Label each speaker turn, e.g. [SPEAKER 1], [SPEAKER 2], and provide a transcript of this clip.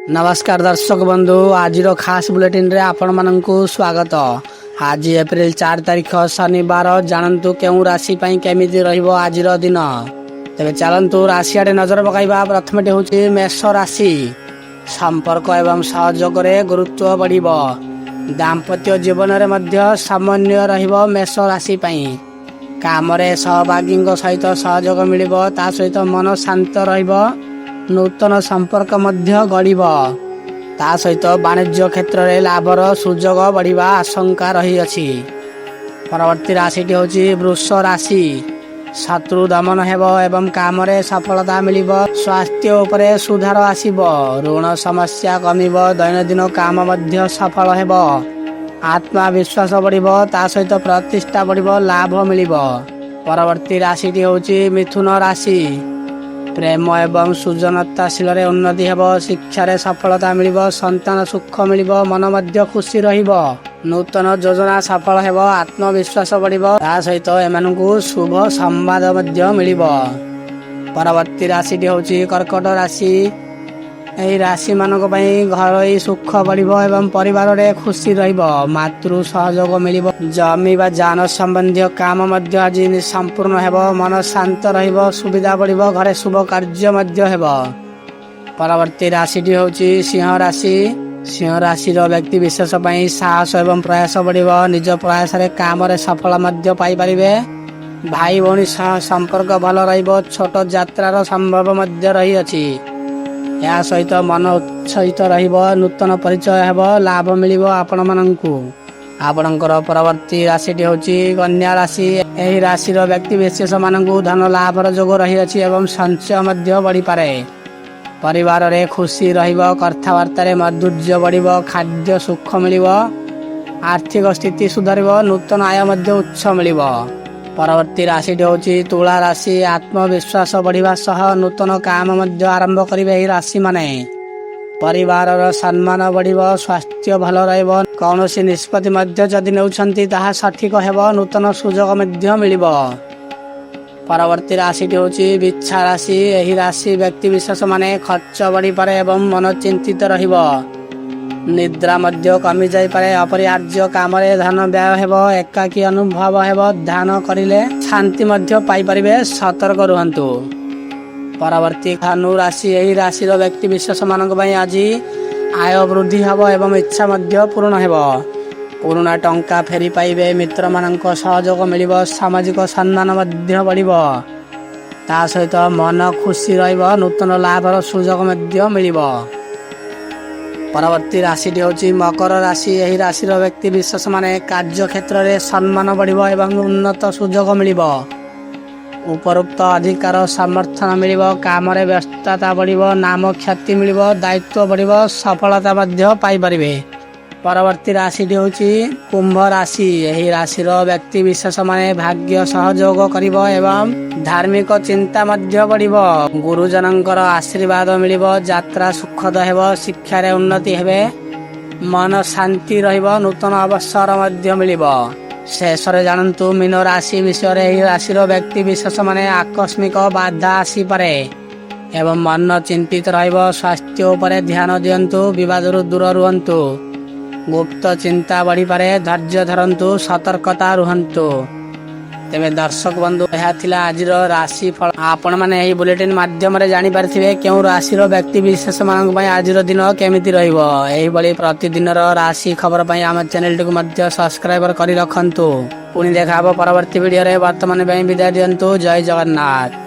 [SPEAKER 1] नमस्कार दर्शक बंधु आज खास बुलेटिन रे आपण मानकु स्वागत। आज एप्रिल 4 तारिख शनिवार जानतु केउ राशि पई केमिति रहिबो आज दिन। तेबे चलंतु राशि आडे नजर पकाइबा। प्रथमटे होची मेष राशि। संपर्क एवं सहयोग रे गुरुत्व बढ़िबो। दाम्पत्य जीवन रे मध्य सामान्य रहिबो मेष राशि पई। काम रे सहभागी सहित सहयोग मिलिबो। ता सहित मन शांत रहिबो। नूतन संपर्क मध्य गढ़ ता सहित वाणिज्य क्षेत्र में लाभर सुजोग बढ़िया आशंका रही अछि। परवर्ती राशि होची वृष राशि। शत्रु दमन हेबो एवं काम रे सफलता मिलिबो। स्वास्थ्य उपरे सुधार आसीबो। ऋण समस्या कमिबो। दैनंदिन काम मध्य सफल हेबो। आत्मविश्वास बढ़िबो। ता सहित प्रतिष्ठा बढ़िबो। लाभ मिलिबो। परवर्ती राशि होची मिथुन राशि। प्रेम एवं सृजनशील उन्नति हेबो। शिक्षा रे सफलता मिलिबो। संतान सुख मिलिबो। मन मध्य खुशी रहिबो। नूतन योजना सफल हेबो। आत्मविश्वास बढ़िबो। ता सहित एमानकु शुभ संवाद मध्य मिलिबो। परवर्ती राशि होची कर्कट राशि। एही राशि मानक पई घरोई सुख बढ़िबो एवं परिवार रे खुशी रहिबो। मातृ सहयोग मिलिबो। जमी बा जान संबंधी काम मध्य आज संपूर्ण हेबो। मन शांत रहिबो। सुविधा बढ़िबो। घरे शुभ कार्य मध्य हेबो। परवर्ती राशि होची सिंह राशि। सिंह राशि रो व्यक्ति विशेष पई साहस एवं प्रयास बढ़िबो। निज प्रयास रे काम रे सफल मध्य पाई परिबे। भाई भौणी सह संपर्क भल रहिबो। छोट यात्रार संभव मध्य रही अछि। या सहित मन उत्साहित रहिबो। नूतन परिचय हेबो। लाभ मिलिबो आपण माननकु। आपणकर परवर्ती राशि होची कन्या राशि। एही राशि रो व्यक्ति विशेष माननकु धन लाभर जोग रही अछि एवं संचय मध्य बढ़ी पारे। परिवार रे खुशी रहिबो। कथावार्ता रे माधुर्य बढ़िबो। खाद्य सुख मिलिबो। आर्थिक स्थिति सुधारिबो। नूतन आय मध्य उच्च मिलिबो। परवर्ती राशि होची तुला राशि। आत्मविश्वास बढ़िबा सह नूतन काम मध्य आरंभ करिबे एही राशि माने। परिवार रो सम्मान बढ़िबो। स्वास्थ्य भल रहइबो। कौनसी निष्पत्ति मध्य जदि नेउछंती ताहा सठिक हेबो। नूतन सुजोग मध्य मिलिबो। परवर्ती राशि होची बिच्छा राशि। एही राशि व्यक्ति विशेष माने खर्च बढ़ी पारे एवं मन चिंतित रहिबो। निद्रा मध्य कमी जाई पारे। अपरिहार्य काम रे धन व्यय हेबो। एकाकी अनुभव हेबो। ध्यान करिले शांति मध्य पाई परिबे। सतर्क रुहंतु। परवर्ती धनु राशि। एही राशि रो व्यक्ति विशेष मानक पई आज आय वृद्धि हेबो एवं इच्छा मध्य पूर्ण हेबो। पुराना टंका फेरी पाइबे। मित्र मानक सहयोग मिलिबो। सामाजिक सम्मान मध्य बढ़िबो। ता सहित मन खुशी रहिबो। नूतन लाभर सुजोग मध्य मिलिबो। परवर्ती राशि होची मकर राशि। एही राशि रो व्यक्ति विशेष माने कार्य क्षेत्र रे सम्मान बढ़िबो एवं उन्नत सुजोग मिलिबो। उपरोक्त अधिकार समर्थन मिलिबो। काम रे व्यस्तता बढ़िबो। नाम ख्याति मिलिबो। दायित्व बढ़िबो। सफलता मध्य पाई परिबे। परवर्ती राशि होची कुंभ राशि। एही राशि रो व्यक्ति विशेष माने भाग्य सहयोग करिबो एवं धार्मिक चिंता मध्य बढ़िबो। गुरुजनकर आशीर्वाद मिलिबो। यात्रा सुखद हेबो। शिक्षा रे उन्नति हेबे। मन शांति रहिबो। नूतन अवसर मध्य मिलिबो। शेष रे जानन्तु मीन राशि विषय रे। एही राशि रो व्यक्ति विशेष माने आकस्मिक बाधा आसी पारे एवं मन चिंतित रहिबो। स्वास्थ्य उपरे ध्यान दियंतु। विवादरु दूर रुहंतु। गुप्त चिंता बढ़ी पारे। धैर्य धरंतु। सतर्कता रुहंतु। तेबे दर्शक बंधु यह थिला आजिर राशि फल। आपण माने एही बुलेटिन माध्यम रे जानि पारथिबे केउ राशि रो व्यक्ति विशेष मानक पई आजिर दिन केमिति रहिबो। एही बळी प्रतिदिन रो राशि खबर पई हम चैनल टिक मध्य सब्सक्राइब करि रखंतु। पुनी देखाबो परवर्ती वीडियो रे। वर्तमान पई विदाय दियंतु। जय जगन्नाथ।